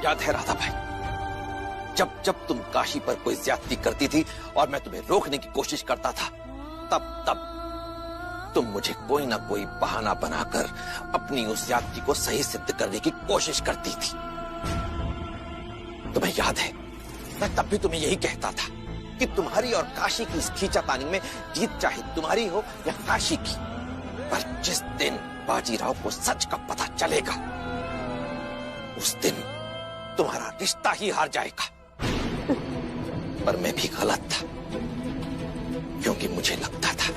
याद है राधा भाई, जब जब तुम काशी पर कोई ज्यादती करती थी और मैं तुम्हें रोकने की कोशिश करता था, तब तब तुम मुझे कोई ना कोई बहाना बनाकर अपनी उस ज्यादती को सही सिद्ध करने की कोशिश करती थी। तुम्हें याद है, मैं तब भी तुम्हें यही कहता था कि तुम्हारी और काशी की इस खींचातानी में जीत चाहे तुम्हारी हो या काशी की, पर जिस दिन बाजीराव को सच का पता चलेगा, उस दिन तुम्हारा रिश्ता ही हार जाएगा। पर मैं भी गलत था, क्योंकि मुझे लगता था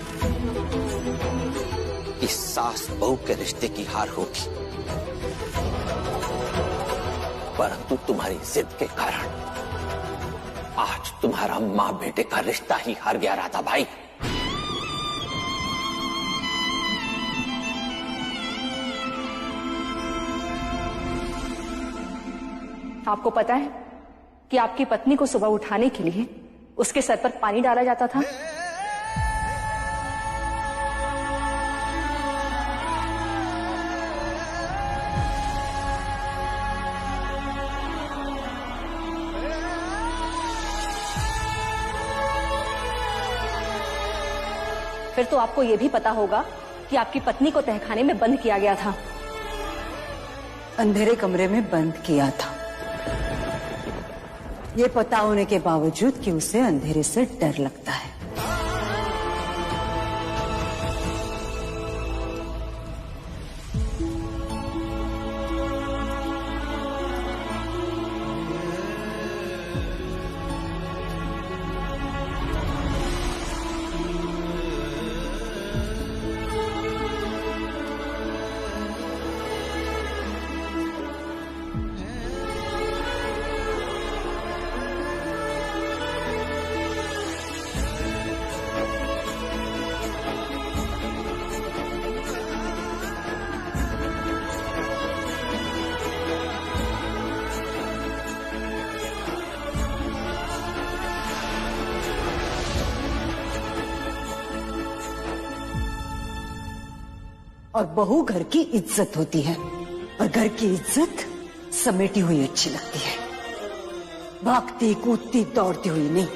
कि सास बहू के रिश्ते की हार होगी, परंतु तुम्हारी जिद के कारण आज तुम्हारा मां बेटे का रिश्ता ही हार गया राधा भाई। आपको पता है कि आपकी पत्नी को सुबह उठाने के लिए उसके सर पर पानी डाला जाता था? फिर तो आपको यह भी पता होगा कि आपकी पत्नी को तहखाने में बंद किया गया था। अंधेरे कमरे में बंद किया था, ये पता होने के बावजूद कि उसे अंधेरे से डर लगता है। और बहू घर की इज्जत होती है, और घर की इज्जत समेटी हुई अच्छी लगती है, भागती कूदती दौड़ती हुई नहीं।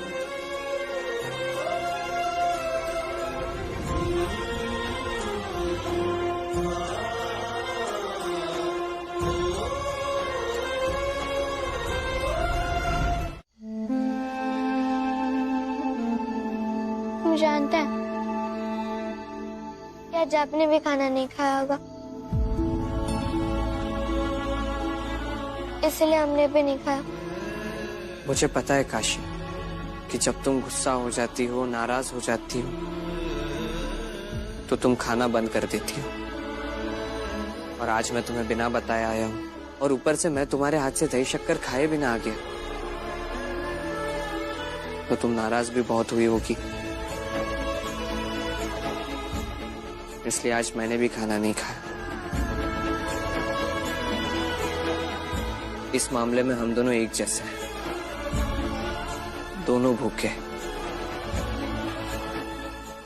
तुम जानते हैं, आज आपने भी खाना नहीं खाया होगा, इसलिए हमने भी नहीं खाया। मुझे पता है काशी कि जब तुम गुस्सा हो जाती हो, नाराज हो जाती हो, तो तुम खाना बंद कर देती हो। और आज मैं तुम्हें बिना बताए आया हूँ, और ऊपर से मैं तुम्हारे हाथ से दही शक्कर खाए बिना आ गया, तो तुम नाराज भी बहुत हुई होगी। इसलिए आज मैंने भी खाना नहीं खाया। इस मामले में हम दोनों एक जैसे हैं, दोनों भूखे।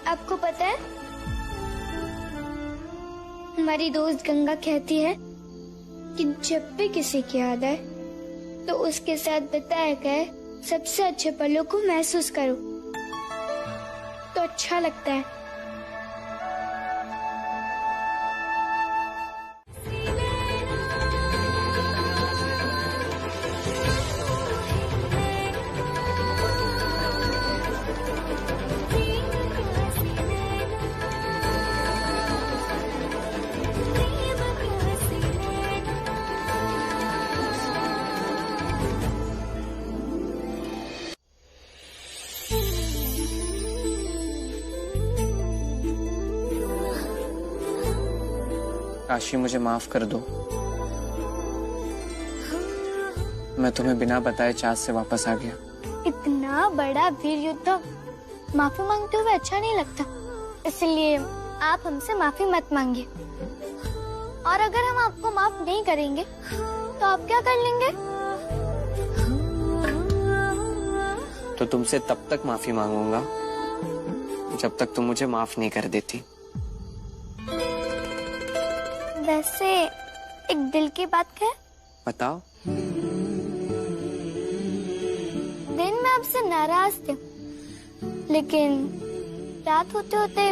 आपको पता है, हमारी दोस्त गंगा कहती है कि जब भी किसी की याद आए तो उसके साथ बिताए गए सबसे अच्छे पलों को महसूस करो, तो अच्छा लगता है। काशी, मुझे माफ कर दो। मैं तुम्हें बिना बताए चाँद से वापस आ गया। इतना बड़ा वीर युद्ध माफी मांगते हुए अच्छा नहीं लगता, इसलिए आप हमसे माफी मत मांगिए। और अगर हम आपको माफ नहीं करेंगे तो आप क्या कर लेंगे? तो तुमसे तब तक माफी मांगूंगा जब तक तुम मुझे माफ नहीं कर देती। वैसे एक दिल की बात है। बताओ। आपसे नाराज थे, लेकिन रात होते होते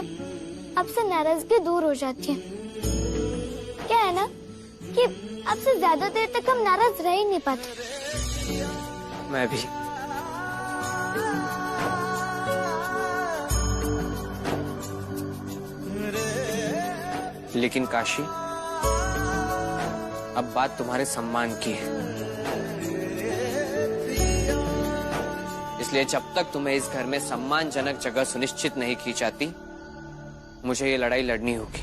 आपसे नाराजगी दूर हो जाती है। क्या है ना कि आपसे ज्यादा देर तक हम नाराज रह ही नहीं पाते। मैं भी। लेकिन काशी, अब बात तुम्हारे सम्मान की है, इसलिए जब तक तुम्हें इस घर में सम्मानजनक जगह सुनिश्चित नहीं की जाती, मुझे ये लड़ाई लड़नी होगी।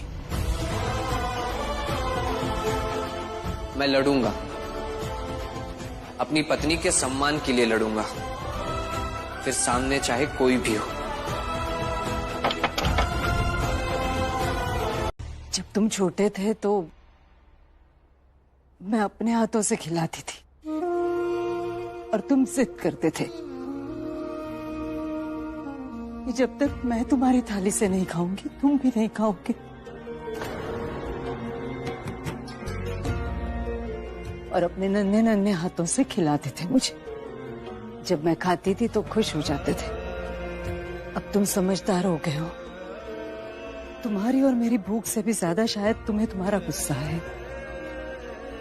मैं लड़ूंगा, अपनी पत्नी के सम्मान के लिए लड़ूंगा, फिर सामने चाहे कोई भी हो। जब तुम छोटे थे तो मैं अपने हाथों से खिलाती थी और तुम जिद करते थे कि जब तक मैं तुम्हारी थाली से नहीं खाऊंगी तुम भी नहीं खाओगे। और अपने नन्हे नन्हे हाथों से खिलाते थे मुझे। जब मैं खाती थी तो खुश हो जाते थे। अब तुम समझदार हो गए हो। तुम्हारी और मेरी भूख से भी ज्यादा शायद तुम्हें तुम्हारा गुस्सा है।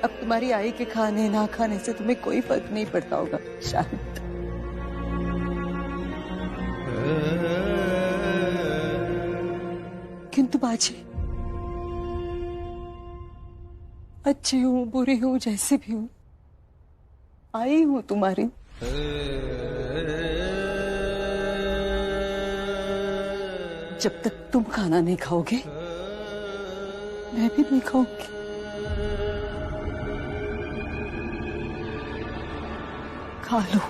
अब तुम्हारी आई के खाने ना खाने से तुम्हें कोई फर्क नहीं पड़ता होगा शायद। किंतु बाजी, अच्छी हूँ बुरी हूँ जैसी भी हूँ, आई हूँ तुम्हारी। जब तक तुम खाना नहीं खाओगे मैं भी नहीं खाऊंगी। खा लो।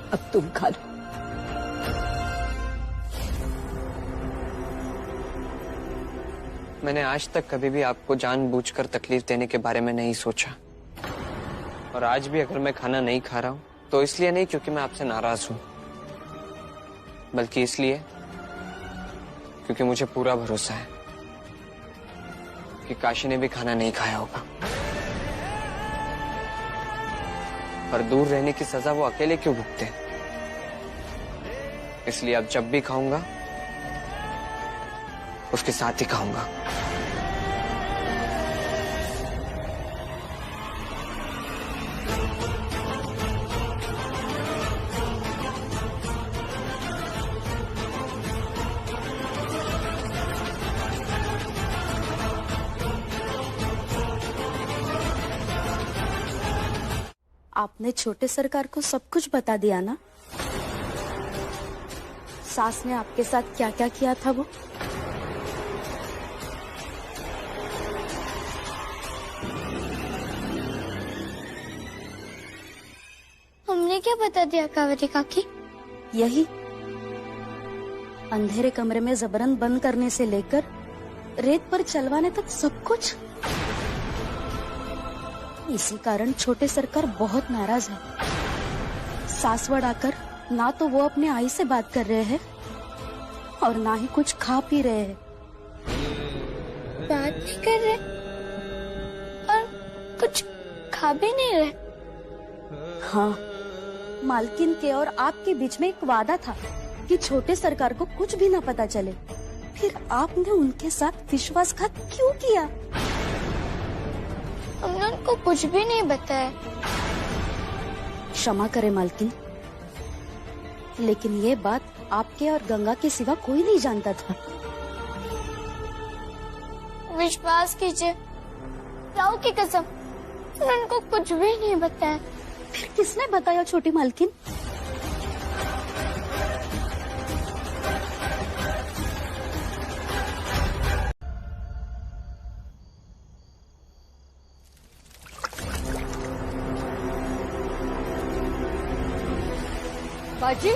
अब तुम खा लो। मैंने आज तक कभी भी आपको जानबूझकर तकलीफ देने के बारे में नहीं सोचा, और आज भी अगर मैं खाना नहीं खा रहा हूं तो इसलिए नहीं क्योंकि मैं आपसे नाराज हूं, बल्कि इसलिए क्योंकि मुझे पूरा भरोसा है कि काशी ने भी खाना नहीं खाया होगा। पर दूर रहने की सजा वो अकेले क्यों भुगते? इसलिए अब जब भी खाऊंगा उसके साथ ही खाऊंगा। आपने छोटे सरकार को सब कुछ बता दिया ना? सास ने आपके साथ क्या क्या किया था वो? हमने क्या बता दिया कावेरी काकी? यही अंधेरे कमरे में जबरन बंद करने से लेकर रेत पर चलवाने तक सब कुछ। इसी कारण छोटे सरकार बहुत नाराज है। सास बढ़ाकर ना तो वो अपने आई से बात कर रहे हैं और ना ही कुछ खा पी रहे हैं। बात नहीं कर रहे और कुछ खा भी नहीं रहे। हाँ, मालकिन के और आपके बीच में एक वादा था कि छोटे सरकार को कुछ भी ना पता चले। फिर आपने उनके साथ विश्वासघात क्यों किया? हमने उनको कुछ भी नहीं बताया। क्षमा करें मालकिन, लेकिन ये बात आपके और गंगा के सिवा कोई नहीं जानता था। विश्वास कीजिए, राव की कसम, हमने उनको कुछ भी नहीं बताया। फिर किसने बताया छोटी मालकिन? बाजी,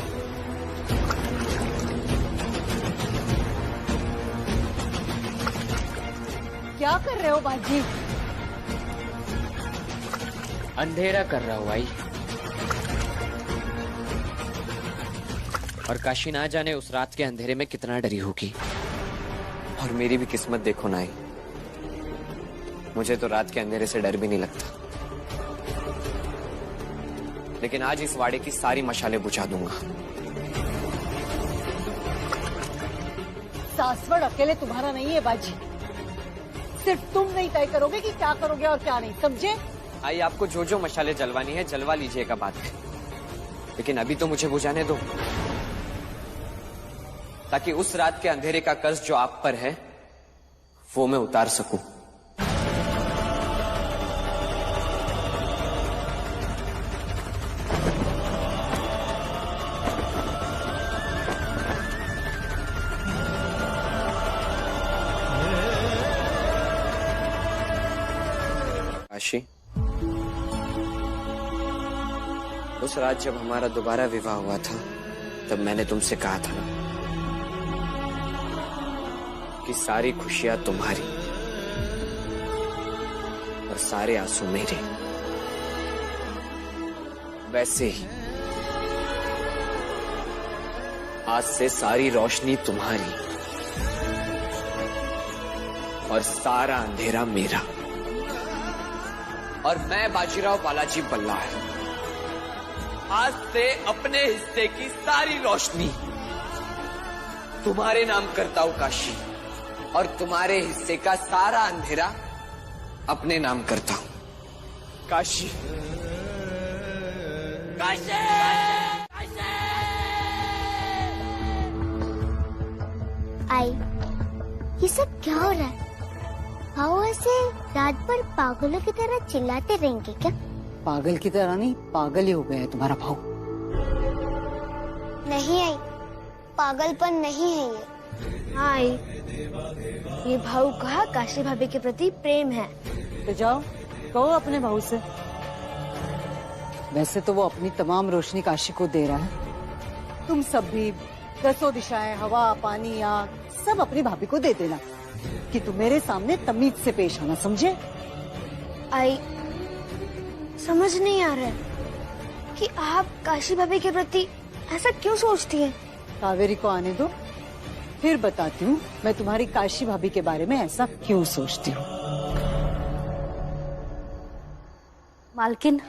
क्या कर रहे हो बाजी? अंधेरा कर रहा हूँ आई। और काशी ना जाने उस रात के अंधेरे में कितना डरी होगी। और मेरी भी किस्मत देखो ना आई, मुझे तो रात के अंधेरे से डर भी नहीं लगता। लेकिन आज इस वाड़े की सारी मशालें बुझा दूंगा। सासवड़ अकेले तुम्हारा नहीं है बाजी। सिर्फ तुम नहीं तय करोगे कि क्या करोगे और क्या नहीं, समझे? आई, आपको जो जो मशाले जलवानी है जलवा लीजिएगा बात है, लेकिन अभी तो मुझे बुझाने दो, ताकि उस रात के अंधेरे का कर्ज जो आप पर है वो मैं उतार सकूं। काशी, उस रात जब हमारा दोबारा विवाह हुआ था तब मैंने तुमसे कहा था ना कि सारी खुशियां तुम्हारी और सारे आंसू मेरे। वैसे ही आज से सारी रोशनी तुम्हारी और सारा अंधेरा मेरा। और मैं बाजीराव बालाजी बल्लाल आज से अपने हिस्से की सारी रोशनी तुम्हारे नाम करता हूं काशी, और तुम्हारे हिस्से का सारा अंधेरा अपने नाम करता हूं काशी। काशी, आई, ये सब क्या हो रहा है? भाव ऐसे रात भर पागलों की तरह चिल्लाते रहेंगे क्या? पागल की तरह नहीं, पागल ही हो गया है तुम्हारा भाव। नहीं आई, पागलपन नहीं है ये। हाँ आई, ये भाव का काशी भाभी के प्रति प्रेम है। तो जाओ कहो अपने भाव से। वैसे तो वो अपनी तमाम रोशनी काशी को दे रहा है। तुम सब भी दसों दिशाएं, हवा, पानी, आग सब अपनी भाभी को दे देना कि तुम मेरे सामने तमीज से पेश आना, समझे? आई, समझ नहीं आ रहा है कि आप काशी भाभी के प्रति ऐसा क्यों सोचती हैं? कावेरी को आने दो, फिर बताती हूँ मैं तुम्हारी काशी भाभी के बारे में ऐसा क्यों सोचती हूँ। मालकिन,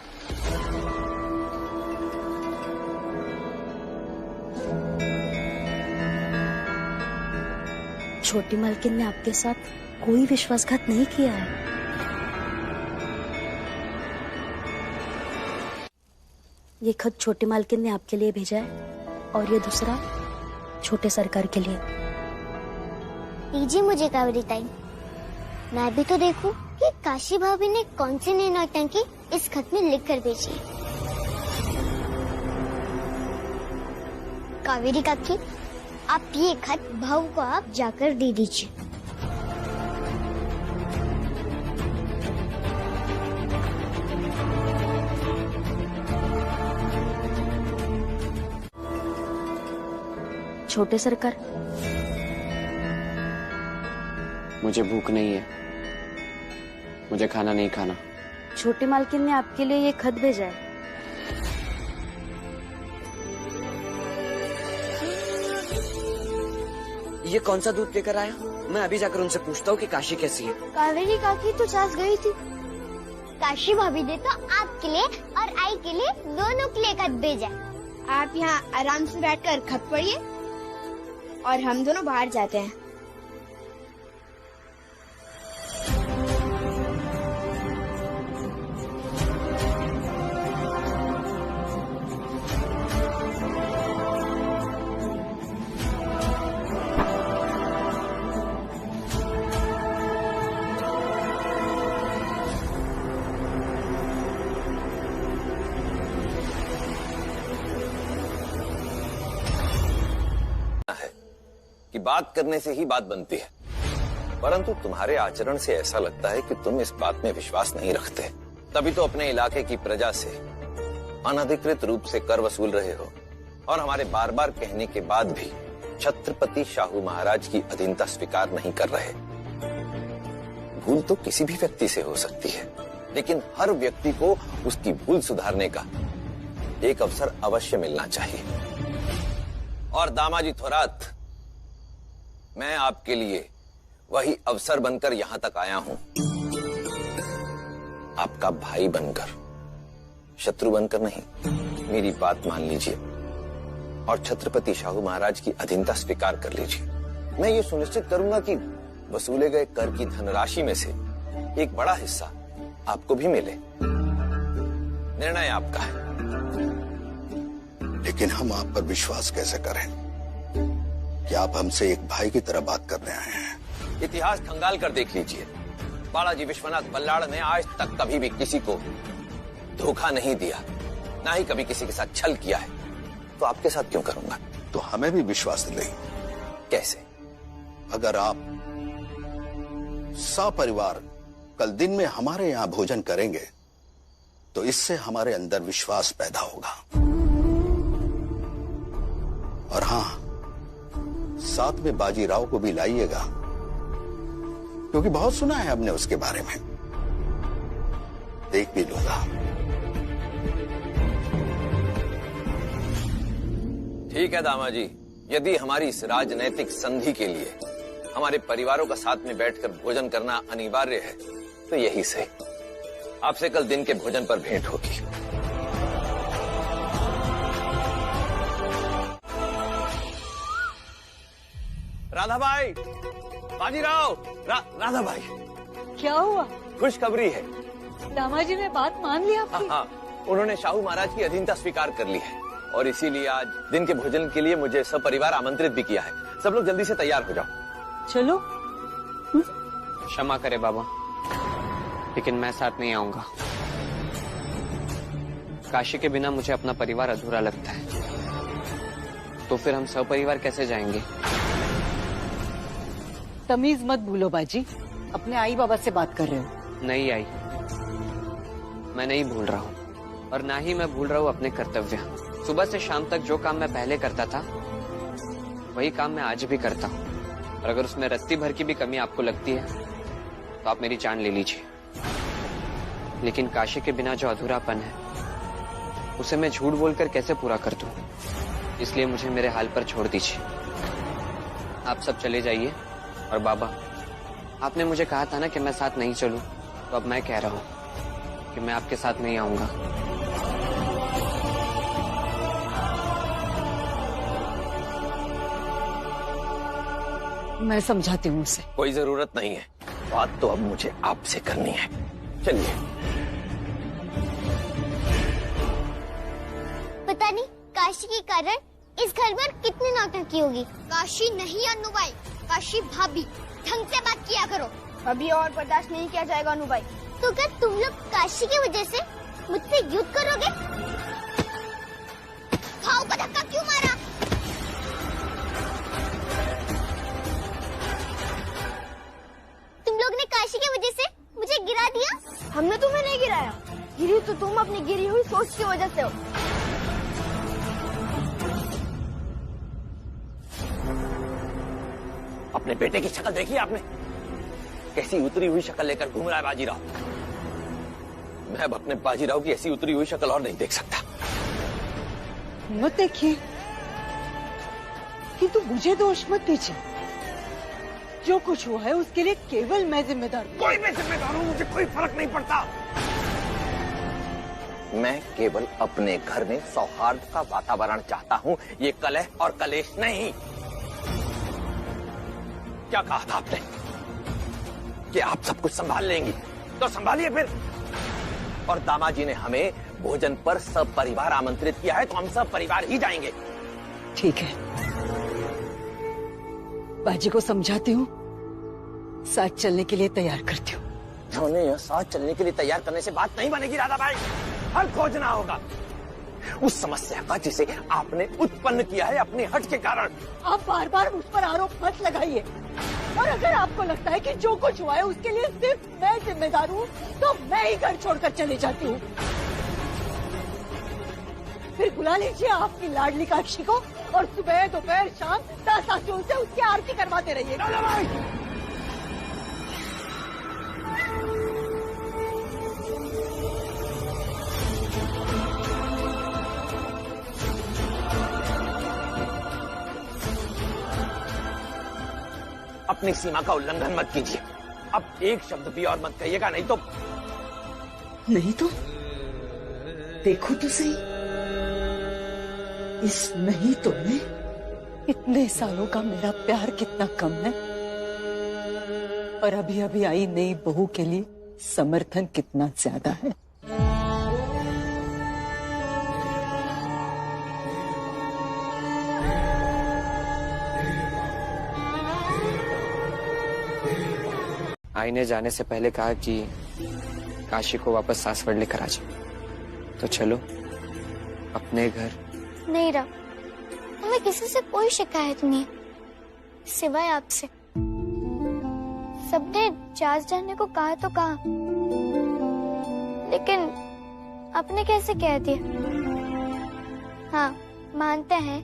छोटी मालकिन ने आपके साथ कोई विश्वासघात नहीं किया है। ये खत छोटी मालकिन ने आपके लिए भेजा है और ये दूसरा छोटे सरकार के लिए। दीजिए मुझे कावेरी ताई, मैं भी तो देखूं कि काशी भाभी ने कौन सी नई नौटंकी इस खत में लिख कर भेजी है। कावेरी काकी, आप ये खत भाव को आप जाकर दे दीजिए। छोटे सरकार, मुझे भूख नहीं है, मुझे खाना नहीं खाना। छोटी मालकिन ने आपके लिए ये खत भेजा है। ये कौन सा दूध लेकर आया? मैं अभी जाकर उनसे पूछता हूँ कि काशी कैसी है। कावेरी काकी तो सास गई थी। काशी भाभी ने तो आपके लिए और आई के लिए दोनों के लिए खत भेजा। आप यहाँ आराम से बैठकर खत पढ़िए और हम दोनों बाहर जाते हैं। कि बात करने से ही बात बनती है, परंतु तुम्हारे आचरण से ऐसा लगता है कि तुम इस बात में विश्वास नहीं रखते। तभी तो अपने इलाके की प्रजा से अनधिकृत रूप से कर वसूल रहे हो और हमारे बार बार कहने के बाद भी छत्रपति शाहू महाराज की अधीनता स्वीकार नहीं कर रहे। भूल तो किसी भी व्यक्ति से हो सकती है, लेकिन हर व्यक्ति को उसकी भूल सुधारने का एक अवसर अवश्य मिलना चाहिए। और दामाजी थोरात, मैं आपके लिए वही अवसर बनकर यहां तक आया हूं, आपका भाई बनकर, शत्रु बनकर नहीं। मेरी बात मान लीजिए और छत्रपति शाहू महाराज की अधीनता स्वीकार कर लीजिए। मैं ये सुनिश्चित करूंगा कि वसूले गए कर की धनराशि में से एक बड़ा हिस्सा आपको भी मिले। निर्णय आपका है। लेकिन हम आप पर विश्वास कैसे करें कि आप हमसे एक भाई की तरह बात करने आए हैं? इतिहास खंगाल कर देख लीजिए। बालाजी विश्वनाथ बल्लाड़ ने आज तक कभी भी किसी को धोखा नहीं दिया, ना ही कभी किसी के साथ छल किया है। तो आपके साथ क्यों करूंगा? तो हमें भी विश्वास दिलाइए। कैसे? अगर आप सपरिवार कल दिन में हमारे यहाँ भोजन करेंगे तो इससे हमारे अंदर विश्वास पैदा होगा। और हाँ, साथ में बाजीराव को भी लाइएगा, क्योंकि बहुत सुना है हमने उसके बारे में। देख भी लूंगा। ठीक है दामाजी, यदि हमारी इस राजनैतिक संधि के लिए हमारे परिवारों का साथ में बैठकर भोजन करना अनिवार्य है तो यही सही। आपसे कल दिन के भोजन पर भेंट होगी। राधा भाई, बाजीराव, राधा भाई, क्या हुआ? खुशखबरी है। दामाजी ने बात मान ली आपकी? हाँ, उन्होंने शाहू महाराज की अधीनता स्वीकार कर ली है और इसीलिए आज दिन के भोजन के लिए मुझे सपरिवार आमंत्रित भी किया है। सब लोग जल्दी से तैयार हो जाओ। चलो। क्षमा करे बाबा, लेकिन मैं साथ नहीं आऊंगा। काशी के बिना मुझे अपना परिवार अधूरा लगता है। तो फिर हम सपरिवार कैसे जाएंगे? तमीज मत भूलो बाजी, अपने आई बाबा से बात कर रहे हो। नहीं आई, मैं नहीं भूल रहा हूँ और ना ही मैं भूल रहा हूँ अपने कर्तव्य। सुबह से शाम तक जो काम मैं पहले करता था वही काम मैं आज भी करता हूँ। और अगर उसमें रत्ती भर की भी कमी आपको लगती है तो आप मेरी जान ले लीजिए। लेकिन काशी के बिना जो अधूरापन है उसे मैं झूठ बोलकर कैसे पूरा कर दूं? इसलिए मुझे मेरे हाल पर छोड़ दीजिए। आप सब चले जाइए। और बाबा, आपने मुझे कहा था ना कि मैं साथ नहीं चलूं, तो अब मैं कह रहा हूं कि मैं आपके साथ नहीं आऊंगा। मैं समझाती हूँ उसे। कोई जरूरत नहीं है, बात तो अब मुझे आपसे करनी है। चलिए। पता नहीं काशी के कारण इस घर पर कितनी नौटंकी होगी। काशी नहीं अनुबाई, काशी भाभी, ढंग से बात किया करो। अभी और बर्दाश्त नहीं किया जाएगा अनुबाई। तो क्या तुम लोग काशी की वजह से मुझसे युद्ध करोगे? खाओ का धक्का क्यों मारा? तुम लोग ने काशी की वजह से मुझे गिरा दिया। हमने तुम्हें नहीं गिराया, गिरी तो तुम अपनी गिरी हुई सोच की वजह से हो। अपने बेटे की शक्ल देखी आपने? कैसी उतरी हुई शक्ल लेकर घूम रहा है बाजीराव। मैं अब अपने बाजीराव की ऐसी उतरी हुई शक्ल और नहीं देख सकता। मत देखिए, किंतु मुझे दोष मत दीजिए। जो कुछ हुआ है उसके लिए केवल मैं जिम्मेदार हूँ। कोई मैं जिम्मेदार हूँ, मुझे कोई फर्क नहीं पड़ता। मैं केवल अपने घर में सौहार्द का वातावरण चाहता हूँ, ये कलह और कलेश नहीं। क्या कहा था आपने कि आप सब कुछ संभाल लेंगी? तो संभालिए फिर। और दामाजी ने हमें भोजन पर सब परिवार आमंत्रित किया है, तो हम सब परिवार ही जाएंगे। ठीक है, बाजी को समझाती हूँ, साथ चलने के लिए तैयार करती हूँ। उन्हें यह साथ चलने के लिए तैयार करने से बात नहीं बनेगी राधा भाई। हल खोजना होगा उस समस्या का जिसे आपने उत्पन्न किया है अपने हट के कारण। आप बार बार मुझ पर आरोप मत लगाइए। और अगर आपको लगता है कि जो कुछ हुआ है उसके लिए सिर्फ मैं जिम्मेदार हूँ, तो मैं ही घर छोड़कर चली जाती हूँ। फिर बुला लीजिए आपकी लाडली काशी को और सुबह दोपहर शाम सासुओं से उसकी आरती करवाते रहिए। अपनी सीमा का उल्लंघन मत कीजिए। अब एक शब्द भी और मत कहिएगा, नहीं तो देखो तो सही, इस नहीं तो में इतने सालों का मेरा प्यार कितना कम है और अभी अभी आई नई बहू के लिए समर्थन कितना ज्यादा है। आई ने जाने से पहले कहा कि काशी को वापस सासवड़ लेकर आ जाए, तो चलो अपने घर। नहीं राव, हमें किसी से कोई शिकायत नहीं है सिवाय आपसे। सबने चास जाने को कहा तो कहा, लेकिन आपने कैसे कह दिया? हाँ, मानते हैं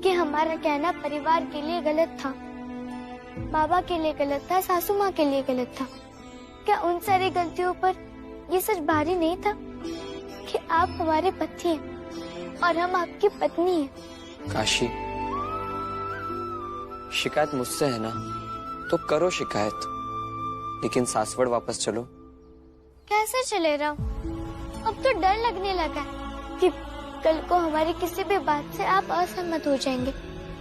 कि हमारा कहना परिवार के लिए गलत था, बाबा के लिए गलत था, सासू माँ के लिए गलत था। क्या उन सारी गलतियों पर ये सच भारी नहीं था कि आप हमारे पति हैं और हम आपकी पत्नी हैं? काशी, शिकायत मुझसे है ना, तो करो शिकायत, लेकिन सासवड़ वापस चलो। कैसे चले राव? अब तो डर लगने लगा है कि कल को हमारी किसी भी बात से आप असहमत हो जाएंगे,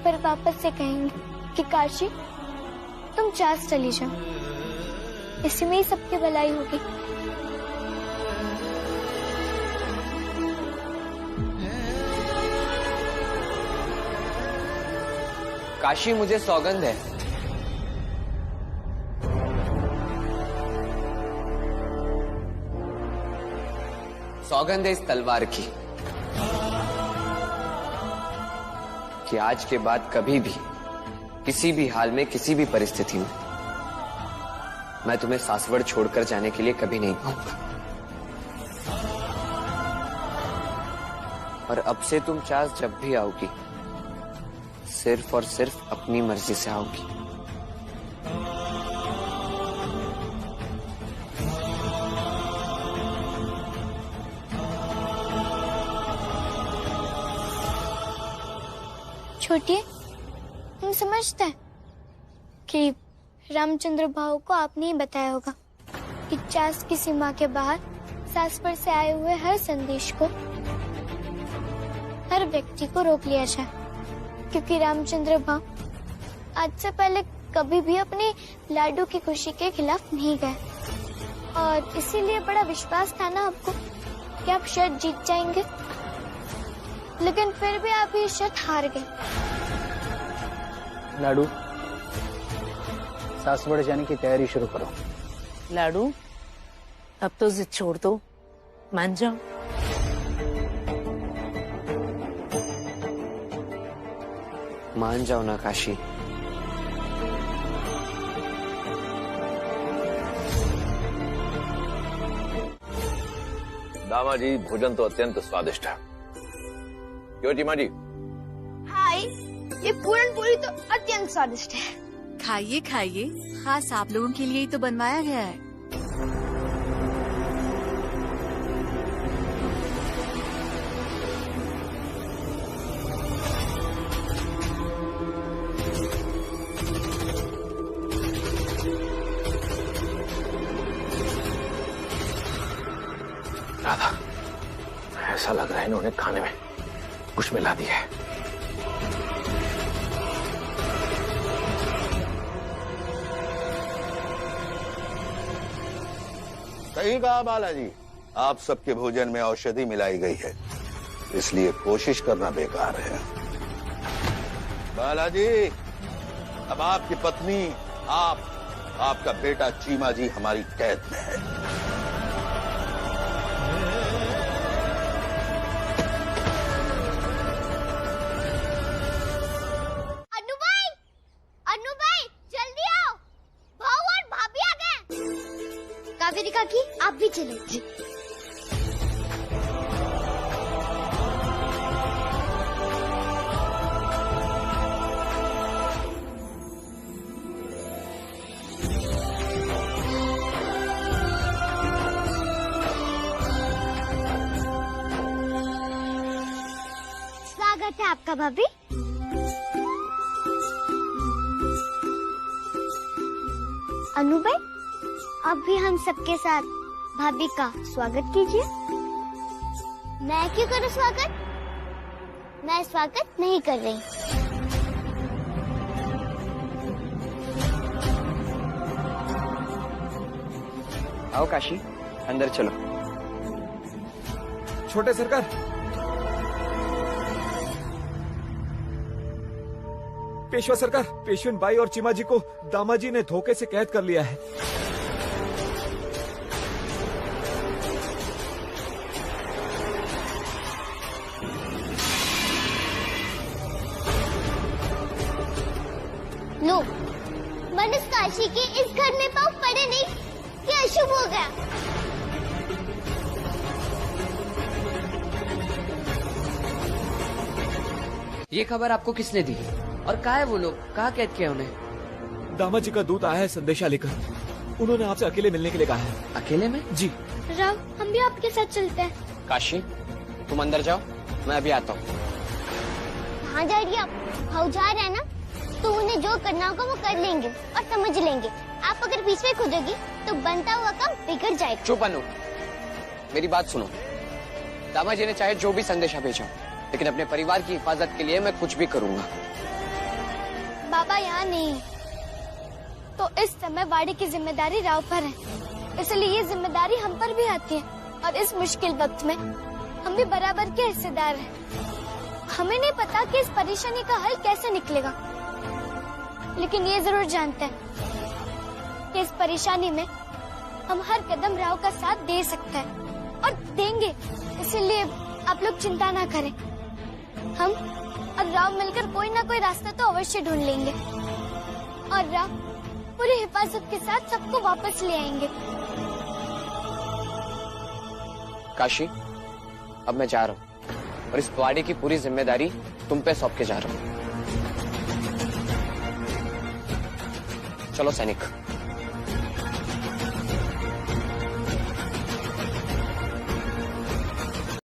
फिर वापस से कहेंगे कि काशी तुम चास चली जाओ। इसी में ही सबकी भलाई होगी। काशी, मुझे सौगंध है, सौगंध है इस तलवार की कि आज के बाद कभी भी, किसी भी हाल में, किसी भी परिस्थिति में मैं तुम्हें सासवड़ छोड़कर जाने के लिए कभी नहीं कहूंगा। और अब से तुम चास जब भी आओगी, सिर्फ और सिर्फ अपनी मर्जी से आओगी। छोटी, तुम समझते हैं कि रामचंद्र भाऊ को आपने ही बताया होगा कि चास की सीमा के बाहर सासवड़ से आए हुए हर संदेश को, हर व्यक्ति को रोक लिया जाए, क्योंकि रामचंद्र भाऊ आज से पहले कभी भी अपनी लाडू की खुशी के खिलाफ नहीं गए और इसीलिए बड़ा विश्वास था ना आपको कि आप शर्त जीत जाएंगे, लेकिन फिर भी आप ये शर्त हार गए। लाडू, सासवड़ जाने की तैयारी शुरू करो। लाडू, अब तो जिद छोड़ दो, मान जाओ। मान जाओ ना काशी। दामाजी, भोजन तो अत्यंत स्वादिष्ट है। क्यों जी माँ जी? हाय, ये पूरन पूरी तो अत्यंत स्वादिष्ट है। खाइए खाइए, खास आप लोगों के लिए ही तो बनवाया गया है। राधा, ऐसा लग रहा है इन्होंने खाने में कुछ मिला दिया है। सही कहा बालाजी, आप सबके भोजन में औषधि मिलाई गई है, इसलिए कोशिश करना बेकार है। बालाजी, अब आपकी पत्नी, आपका बेटा चीमा जी हमारी कैद में है। अनु भाई, जल्दी आओ, भाऊ और भाभी आ गए। कावेरी काकी, आप भी चले। का भाभी? अनु भाई, आप भी हम सबके साथ भाभी का स्वागत कीजिए। मैं क्यों करूं स्वागत? मैं स्वागत नहीं कर रही। आओ काशी, अंदर चलो। छोटे सरकार, पेशवा सरकार, पेशवेन बाई और चिमाजी को दामाजी ने धोखे से कैद कर लिया है। लो, मनुष्य काशी के इस घर में पाँव पड़े नहीं, क्या अशुभ हो गया? ये खबर आपको किसने दी और कहाँ है वो लोग? कहाँ कैद किया उन्हें? दामाजी का दूत आया है संदेशा लेकर। उन्होंने आपसे अकेले मिलने के लिए कहा है। अकेले में? जी। राव, हम भी आपके साथ चलते हैं। काशी, तुम अंदर जाओ, मैं अभी आता हूँ। कहाँ जा रही आप? भाऊ जा रहे हैं ना, तो उन्हें जो करना होगा वो कर लेंगे और समझ लेंगे। आप अगर बीच में खुदोगी तो बनता हुआ काम बिगड़ जाएगा। चुप अनु, मेरी बात सुनो। दामाजी ने चाहे जो भी संदेशा भेजा, लेकिन अपने परिवार की हिफाजत के लिए मैं कुछ भी करूंगा। बाबा यहाँ नहीं, तो इस समय वाड़ी की जिम्मेदारी राव पर है, इसलिए ये जिम्मेदारी हम पर भी आती है। और इस मुश्किल वक्त में हम भी बराबर के हिस्सेदार हैं। हमें नहीं पता कि इस परेशानी का हल कैसे निकलेगा, लेकिन ये जरूर जानते हैं कि इस परेशानी में हम हर कदम राव का साथ दे सकते हैं और देंगे। इसीलिए आप लोग चिंता ना करें, हम और राव मिलकर कोई ना कोई रास्ता तो अवश्य ढूंढ लेंगे और राव पूरी हिफाजत के साथ सबको वापस ले आएंगे। काशी, अब मैं जा रहा हूँ और इस वाड़ी की पूरी जिम्मेदारी तुम पे सौंप के जा रहा हूँ। चलो सैनिक।